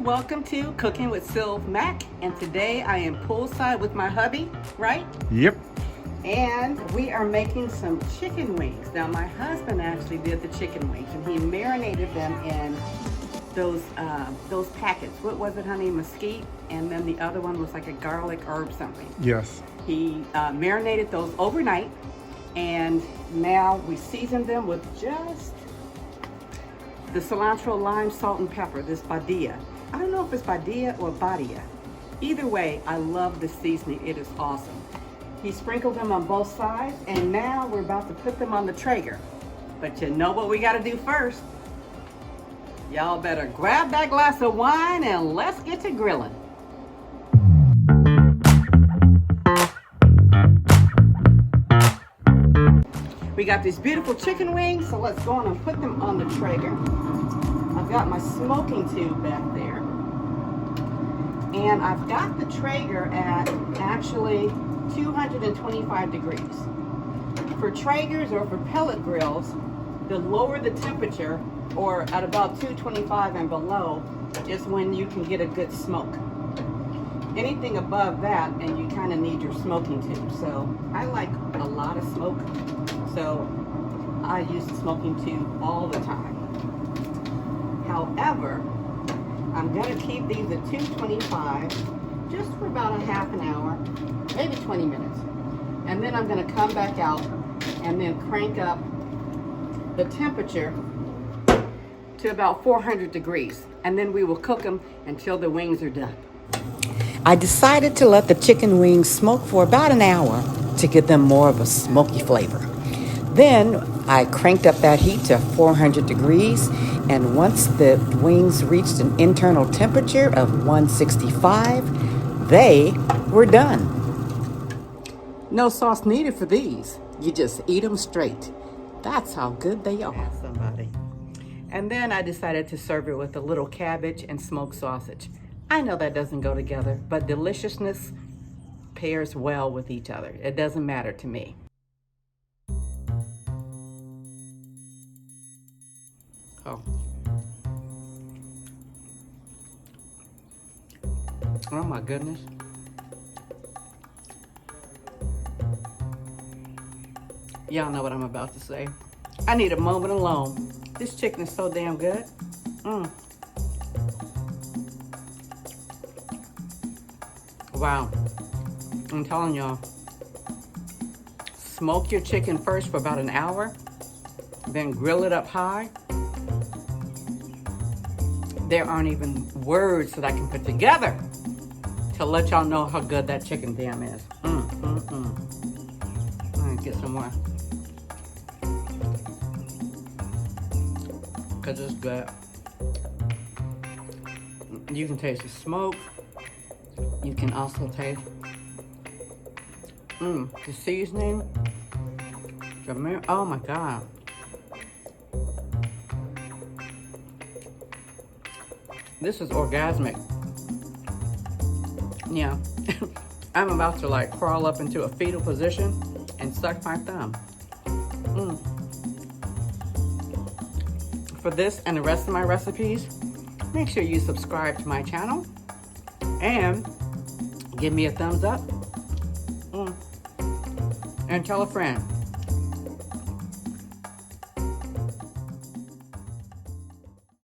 welcome to Cooking with Sylv Mac, and today I am poolside with my hubby, right? Yep. And we are making some chicken wings. Now my husband actually did the chicken wings and he marinated them in those packets. What was it, honey? Mesquite, and then the other one was like a garlic herb something. Yes. He marinated those overnight, and now we season them with just the cilantro, lime, salt, and pepper, this Badia. I don't know if it's Badia or Badia. Either way, I love the seasoning. It is awesome. He sprinkled them on both sides, and now we're about to put them on the Traeger. But you know what we gotta do first? Y'all better grab that glass of wine and let's get to grilling. We got these beautiful chicken wings, so let's go on and put them on the Traeger. I've got my smoking tube back there. And I've got the Traeger at actually 225 degrees. For Traegers or for pellet grills, the lower the temperature, or at about 225 and below, is when you can get a good smoke. Anything above that, and you kind of need your smoking tube. So I like a lot of smoke, so I use the smoking tube all the time. However, I'm gonna keep these at 225 just for about a half an hour, maybe 20 minutes. And then I'm gonna come back out and then crank up the temperature to about 400 degrees. And then we will cook them until the wings are done. I decided to let the chicken wings smoke for about an hour to give them more of a smoky flavor. Then I cranked up that heat to 400 degrees, and once the wings reached an internal temperature of 165, they were done. No sauce needed for these. You just eat them straight. That's how good they are. Somebody. And then I decided to serve it with a little cabbage and smoked sausage. I know that doesn't go together, but deliciousness pairs well with each other. It doesn't matter to me. Oh my goodness. Y'all know what I'm about to say. I need a moment alone. This chicken is so damn good. Wow. I'm telling y'all. Smoke your chicken first for about an hour, then grill it up high. There aren't even words that I can put together to let y'all know how good that chicken damn is. I'm gonna get some more, cause it's good. You can taste the smoke. You can also taste the seasoning. Oh my God. This is orgasmic. Yeah. I'm about to like crawl up into a fetal position and suck my thumb. For this and the rest of my recipes, make sure you subscribe to my channel and give me a thumbs up. And tell a friend.